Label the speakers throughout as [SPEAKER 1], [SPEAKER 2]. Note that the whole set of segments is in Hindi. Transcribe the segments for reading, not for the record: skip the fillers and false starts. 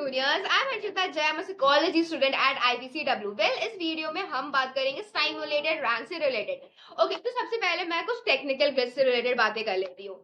[SPEAKER 1] juniors, I'm Archita Jay. I'm a psychology student at IPCW. Well, इस वीडियो में हम बात करेंगे सिमुलेटेड रैंक से रिलेटेड. ओके, तो सबसे पहले मैं कुछ टेक्निकल ग्लिच से रिलेटेड बातें कर लेती हूँ.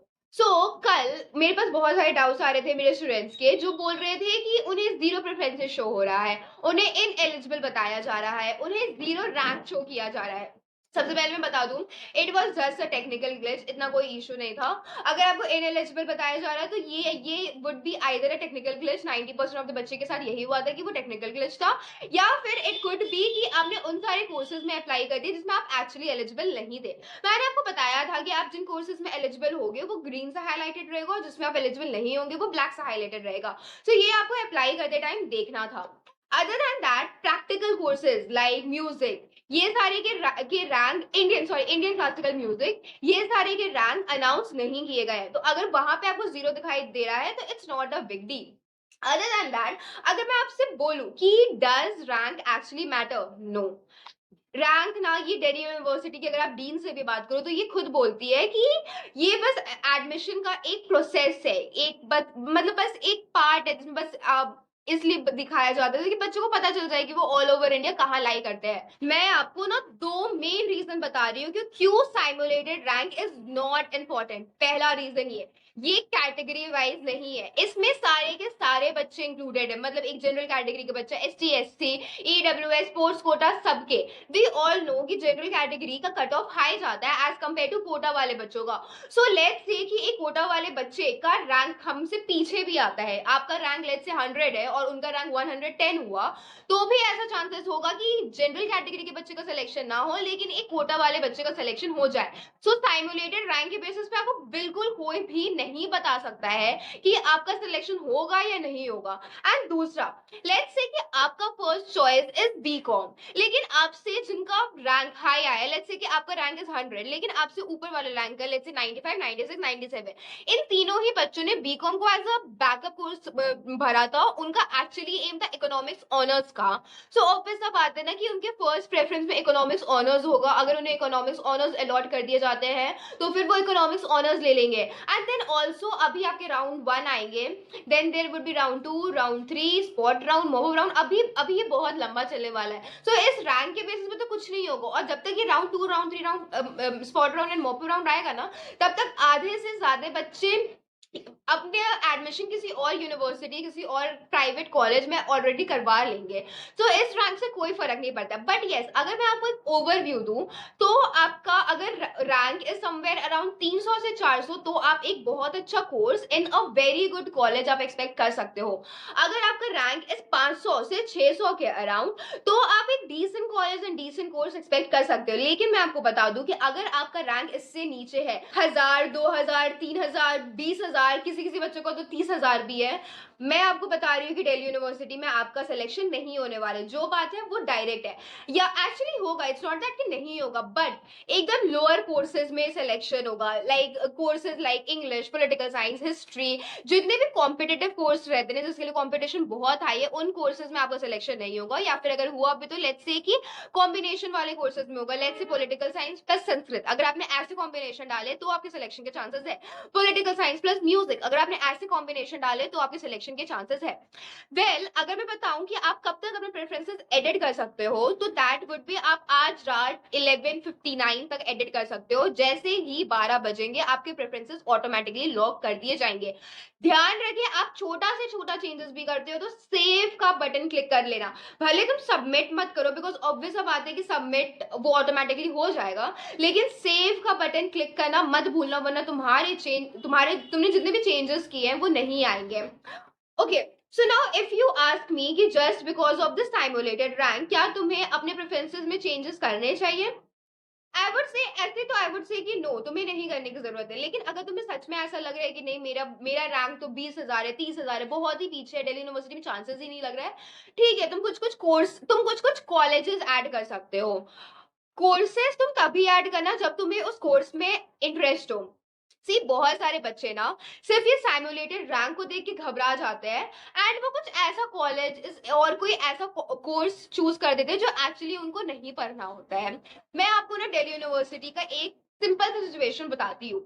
[SPEAKER 1] कल मेरे पास बहुत सारे डाउट्स आ रहे थे मेरे स्टूडेंट्स के, जो बोल रहे थे कि उन्हें जीरो प्रेफरेंसेस शो हो रहा है, उन्हें इनएलिजिबल बताया जा रहा है, उन्हें जीरो रैंक शो किया जा रहा है. सबसे पहले मैं बता दूं, it was just a technical glitch, इतना कोई इशू नहीं था. अगर आपको इनएलिजिबल बताया जा रहा है तो ये would be either a technical glitch. 90% of the बच्चे के साथ यही हुआ था कि वो टेक्निकल ग्लिच था, या फिर इट कुड बी कि आपने उन सारे कोर्सेज में अप्लाई कर दिया जिसमें आप एक्चुअली एलिजिबल नहीं थे. मैंने आपको बताया था कि आप जिन कोर्सेज में एलिजिबल होंगे वो ग्रीन से हाईलाइटेड रहेगा और जिसमें आप एलिजिबल नहीं होंगे वो ब्लैक से हाईलाइटेड रहेगा. तो ये आपको अप्लाई करते टाइम देखना था. Other than that, practical courses like music, ये सारे के रैंक इंडियन क्लासिकल म्यूजिक, ये सारे के रैंक अनाउंस नहीं किए गए हैं. तो अगर वहां पे आपको जीरो दिखाई दे रहा है तो it's not a big deal. Other than that, अगर मैं आपसे बोलूं कि does rank actually matter, no. Rank ना, ये दिल्ली यूनिवर्सिटी की अगर आप डीन से भी बात करो तो ये खुद बोलती है कि ये बस एडमिशन का एक प्रोसेस है, मतलब बस एक पार्ट है जिसमें बस इसलिए दिखाया जाता है कि बच्चों को पता चल जाए कि वो ऑल ओवर इंडिया कहाँ लाई करते हैं. मैं आपको ना दो मेन रीजन बता रही हूँ कि क्यों simulated rank is not important. पहला रीजन ये कैटेगरी वाइज नहीं है, इसमें सारे के सारे बच्चे इंक्लूडेड है. मतलब एक जनरल कैटेगरी के बच्चा, ST SC, EWS, sports quota, सबके. वी ऑल नो कि जनरल कैटेगरी का कट ऑफ हाई जाता है एज कंपेयर टू कोटा वाले बच्चों का. सो लेट्स से कि एक कोटा वाले बच्चे का रैंक हमसे पीछे भी आता है, आपका रैंक लेट्स से 100 है और उनका रैंक 110 हुआ, तो भी ऐसा चांसेस होगा कि जनरल कैटेगरी के बच्चे का सिलेक्शन ना हो लेकिन एक कोटा वाले बच्चे का सिलेक्शन हो जाए. सो सिमुलेटेड रैंक के बेसिस पे आपको बिल्कुल कोई भी नहीं बता सकता है कि आपका सिलेक्शन होगा या नहीं होगा. एंड दूसरा, लेट्स से कि आपका फर्स्ट चॉइस इज बीकॉम, लेकिन आपसे जिनका रैंक हाई आया, लेट्स से कि आपका रैंक इज 100 लेकिन आपसे ऊपर वाले रैंक है लेट्स से 95, 96, 97, इन तीनों ही बच्चों ने बीकॉम को एज अ बैकअप कोर्स भरा था. उनका एक्चुअली एम था इकोनॉमिक्स ऑनर्स का. सो ऑब्वियस सा बात है ना कि उनके फर्स्ट प्रेफरेंस में इकोनॉमिक्स ऑनर्स होगा. अगर उन्हें इकोनॉमिक्स ऑनर्स अलॉट कर दिए जाते हैं तो फिर वो इकोनॉमिक्स ऑनर्स ले लेंगे. एंड देन ऑल्सो अभी आपके राउंड 1 आएंगे, then there would be round 2, round 3, spot round, mop round. अभी ये बहुत लंबा चलने वाला है. सो इस रैंक के बेसिस पे तो कुछ नहीं होगा. और जब तक ये round 2, round 3, round spot round and mob round आएगा ना, तब तक आधे से ज्यादा बच्चे अपने एडमिशन किसी और यूनिवर्सिटी, किसी और प्राइवेट कॉलेज में ऑलरेडी करवा लेंगे. तो इस रैंक से कोई फर्क नहीं पड़ता. बट यस, अगर मैं आपको एक ओवरव्यू दूं तो आपका अगर रैंक इज समवेयर अराउंड 300 से 400 तो आप एक बहुत अच्छा course in a very good college आप एक्सपेक्ट कर सकते हो. अगर आपका रैंक इज 500 से 600 के अराउंड तो आप एक decent college and decent course expect कर सकते हो. लेकिन मैं आपको बता दूं कि अगर आपका रैंक इससे नीचे है, 1000, 2000, 3000, 20,000, किसी किसी बच्चों को तो 30,000 भी है, मैं आपको बता रही हूँ कि दिल्ली यूनिवर्सिटी में आपका सिलेक्शन नहीं होने वाला. जो बात है वो डायरेक्ट है, या एक्चुअली होगा, इट्स नॉट दैट कि नहीं होगा, बट एकदम लोअर कोर्सेज में सिलेक्शन होगा. Like courses like English, political science, history, जितने भी कॉम्पिटिटिव कोर्स रहते हैं जिसके लिए कॉम्पिटिशन बहुत हाई है, उन कोर्सेज में आपका सिलेक्शन नहीं होगा. या फिर अगर हुआ भी तो लेट्स से कि कॉम्बिनेशन वाले कोर्सेज में होगा. Let's say political science plus Sanskrit, अगर आपने ऐसे कॉम्बिनेशन डाले तो आपके सिलेक्शन के चांसेस है. पॉलिटिकल साइंस प्लस म्यूजिक, अगर आपने ऐसे कॉम्बिनेशन डाले तो आपके सिलेक्शन के चांसेस है. अगर मैं बताऊं कि आप कब तक अपने प्रेफरेंसेस एडिट कर सकते हो, तो दैट वुड बी आप आज रात 11:59 तक एडिट कर सकते हो. जैसे ही 12 बजेंगे आपके प्रेफरेंसेस ऑटोमेटिकली लॉक कर दिए जाएंगे. ध्यान रखिए, आप छोटा से छोटा चेंजेस भी करते हो तो सेव का बटन क्लिक कर लेना. भले तुम सबमिट मत करो, बिकॉज ऑब्वियस बात है कि सबमिट वो ऑटोमेटिकली हो जाएगा, लेकिन सेव का बटन क्लिक करना मत भूलना, वरना तुमने जितने भी चेंजेस किए हैं वो नहीं आएंगे. Okay, so now if you ask me कि just because of this simulated rank क्या तुम्हें अपने प्रेफरेंसेस में चेंजेस करने चाहिए, आई वुड से कि नो, तुम्हें नहीं करने की जरूरत है. लेकिन अगर तुम्हें सच में ऐसा लग रहा है कि नहीं, मेरा रैंक तो 20,000 है, 30,000 है, बहुत ही पीछे है, दिल्ली यूनिवर्सिटी में चांसेस ही नहीं लग रहा है, ठीक है, तुम कुछ कुछ कॉलेजेस ऐड कर सकते हो. कोर्सेज तुम तभी ऐड करना जब तुम्हें उस कोर्स में इंटरेस्ट हो. सी, बहुत सारे बच्चे ना सिर्फ ये सिमुलेटेड रैंक को देख के घबरा जाते हैं एंड वो कुछ ऐसा कॉलेज और कोई ऐसा कोर्स चूज कर देते हैं जो एक्चुअली उनको नहीं पढ़ना होता है. मैं आपको ना दिल्ली यूनिवर्सिटी का एक सिंपल सा सिचुएशन बताती हूँ.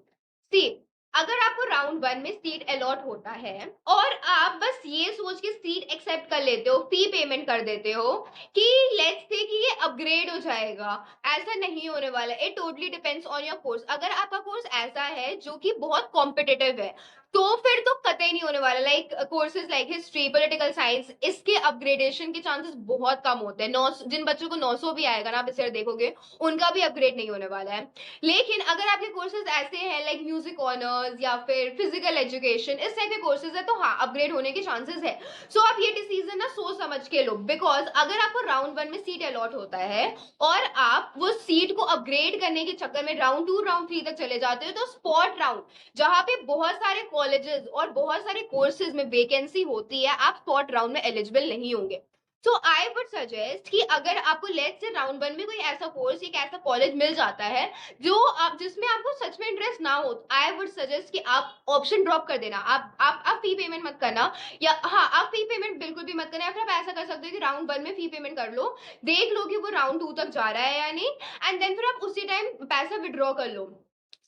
[SPEAKER 1] सी, अगर आपको राउंड 1 में सीट अलॉट होता है और आप बस ये सोच के सीट एक्सेप्ट कर लेते हो, फी पेमेंट कर देते हो कि लेट्स से कि ये अपग्रेड हो जाएगा, ऐसा नहीं होने वाला। It totally depends on your course. अगर आपका कोर्स ऐसा है जो कि बहुत कॉम्पिटिटिव है तो फिर तो कतई नहीं होने वाला। Like courses like history, political science, इसके अपग्रेडेशन के चांसेस बहुत कम होते हैं। 900 जिन बच्चों को 900 भी आएगा ना, आप इस देखोगे उनका भी अपग्रेड नहीं होने वाला है। लेकिन अगर आपके कोर्सेज ऐसे हैं लाइक म्यूजिक ऑनर्स या फिर फिजिकल एजुकेशन, इस टाइप के कोर्सेज है तो हाँ, अपग्रेड होने के चांसेस है। सो आप ये डिसीजन ना सोच समझ के लो, बिकॉज अगर आपको राउंड 1 में सीट अलॉट होता है और आप वो सीट को अपग्रेड करने के चक्कर में राउंड 2 राउंड 3 तक चले जाते हो, तो स्पॉट राउंड जहां पे बहुत सारे कॉलेजेस और बहुत सारे कोर्सेज में वैकेंसी होती है, आप स्पॉट राउंड में एलिजिबल नहीं होंगे। सो आई वुड सजेस्ट कि अगर आपको लेट्स से राउंड 1 में कोई ऐसा कोर्स, एक ऐसा कॉलेज मिल जाता है जो आप जिसमें आपको सच में इंटरेस्ट ना हो, आई वुड सजेस्ट कि आप ऑप्शन ड्रॉप कर देना। आप फी पेमेंट मत करना, या हाँ, आप फी पेमेंट बिल्कुल भी मत करना, या फिर आप ऐसा कर सकते हो कि राउंड 1 में फी पेमेंट कर लो, देख लो कि वो राउंड 2 तक जा रहा है या नहीं, एंड देन फिर आप उसी टाइम पैसा विड्रॉ कर लो।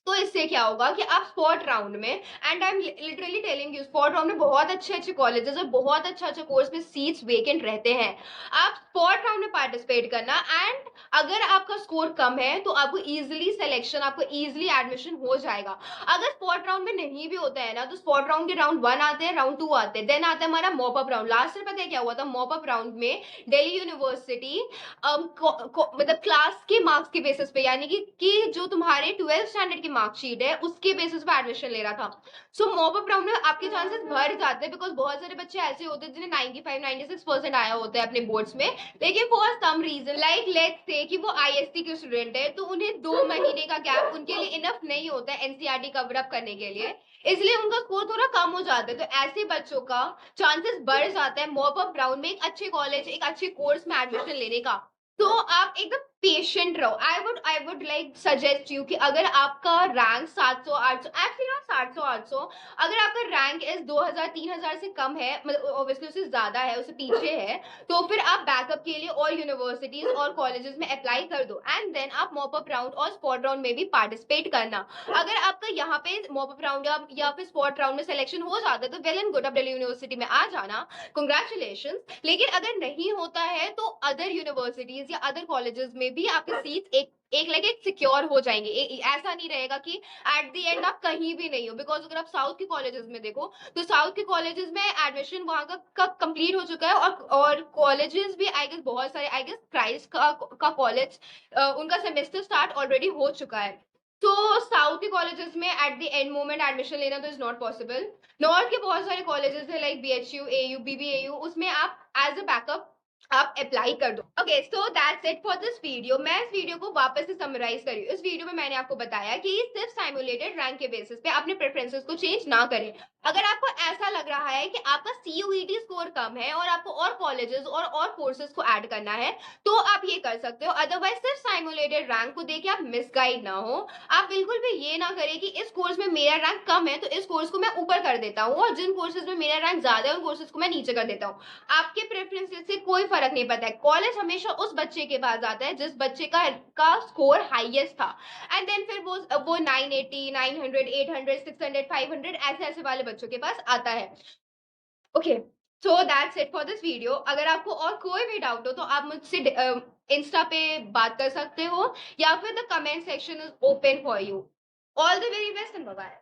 [SPEAKER 1] तो इससे क्या होगा कि आप स्पॉट राउंड में, and I am literally telling you, spot round में बहुत अच्छे अच्छे कॉलेजेस और बहुत अच्छा अच्छा कोर्स में सीट्स वेकेंट रहते हैं। आप स्पॉट राउंड में पार्टिसिपेट करना, एंड अगर आपका स्कोर कम है तो आपको इजीली सिलेक्शन, आपको इजीली एडमिशन हो जाएगा। अगर स्पॉट राउंड में नहीं भी होता है ना, तो स्पॉट राउंड के राउंड 1 आते हैं, राउंड 2 आते हैं, देन आता है हमारा mop up round. Last year पता है क्या हुआ था? मॉप अप राउंड में दिल्ली यूनिवर्सिटी मतलब क्लास के मार्क्स के बेसिस पे, यानी कि जो तुम्हारे 12th स्टैंडर्ड की मार्कशीट है उसके बेसिस पे एडमिशन ले रहा था। सो मॉप अप राउंड में आपके चांसेस बढ़ जाते हैं, बिकॉज बहुत सारे बच्चे ऐसे होते हैं जिन्हें 95-96% आया होता है अपने बोर्ड्स में, लेकिन for some reason like let's say कि वो आईएसटी के स्टूडेंट है, तो उन्हें 2 महीने का गैप उनके लिए इनफ नहीं होता है एनसीईआरटी कवर अप करने के लिए, इसलिए उनका स्कोर थोड़ा कम हो जाता है। तो ऐसे बच्चों का चांसेस बढ़ जाता है मॉप अप राउंड में एक अच्छे कॉलेज, एक अच्छे कोर्स में एडमिशन लेने का। तो आप एकदम पेशेंट रहो। I would like suggest you कि अगर आपका रैंक 700-800, एक्चुअली नॉट 700-800, अगर आपका रैंक इस 2000-3000 से कम है, मतलब ऑब्वियसली उससे ज्यादा है, उससे पीछे है, तो फिर आप बैकअप के लिए और यूनिवर्सिटीज और कॉलेजेस में अप्लाई कर दो, एंड देन आप मॉप अप राउंड और स्पॉट राउंड में भी पार्टिसिपेट करना। अगर आपका यहाँ पे मॉप अप राउंड या फिर स्पॉट राउंड में सिलेक्शन हो जाता है तो वेल एंड गुड, आप दिल्ली यूनिवर्सिटी में आ जाना, कंग्रेचुलेशन। लेकिन अगर नहीं होता है तो अदर यूनिवर्सिटीज या अदर कॉलेजेस में भी आपकी सीट एक सिक्योर हो जाएंगे। ऐसा नहीं रहेगा कि एट द एंड आप कहीं भी नहीं हो, बिकॉज अगर आप साउथ के कॉलेजेस में देखो तो साउथ के कॉलेजेस में एडमिशन वहां का कंप्लीट हो चुका है, और कॉलेजेस भी आई गेस बहुत सारे, आई गेस क्राइस्ट का कॉलेज उनका सेमेस्टर स्टार्ट ऑलरेडी हो चुका है। तो साउथ के कॉलेजेस में at the end moment admission लेना तो इज नॉट पॉसिबल। नॉर्थ के बहुत सारे कॉलेजेस है लाइक बीएचयू, एयू, बीबीएयू, उसमें आप एज अ बैकअप आप अप्लाई कर दो। Okay, so that's it for this video. मैं इस वीडियो को वापस से समराइज कर रही हूँ। इस वीडियो में मैंने आपको बताया कि सिर्फ सिमुलेटेड रैंक के बेसिस पे अपने प्रेफरेंसेस को चेंज ना करें। अगर आपको ऐसा लग रहा है कि आपका सीयूईटी स्कोर कम है और आपको और कॉलेजेस और कोर्सेज को ऐड करना है, तो आप ये कर सकते हो। अदरवाइज सिर्फ सिमुलेटेड रैंक को देख के आप मिसगाइड ना हो। आप बिल्कुल भी ये ना करें कि इस कोर्स में मेरा रैंक कम है तो इस कोर्स को मैं ऊपर कर देता हूँ, और जिन कोर्सेज में मेरा रैंक ज्यादा है उन कोर्सेज को मैं नीचे कर देता हूँ। आपके प्रेफरेंसेस से कोई फर्क नहीं पड़ता है। कॉलेज हमेशा उस बच्चे के पास आता है जिस बच्चे का स्कोर हाईएस्ट था, एंड देन फिर वो 980, 900, 800, 600, 500 ऐसे ऐसे वाले बच्चों के पास आता है। Okay, so that's it for this video. अगर आपको और कोई भी डाउट हो तो आप मुझसे इंस्टा पे बात कर सकते हो, या फिर the comment section is open for you. All the very best and bye.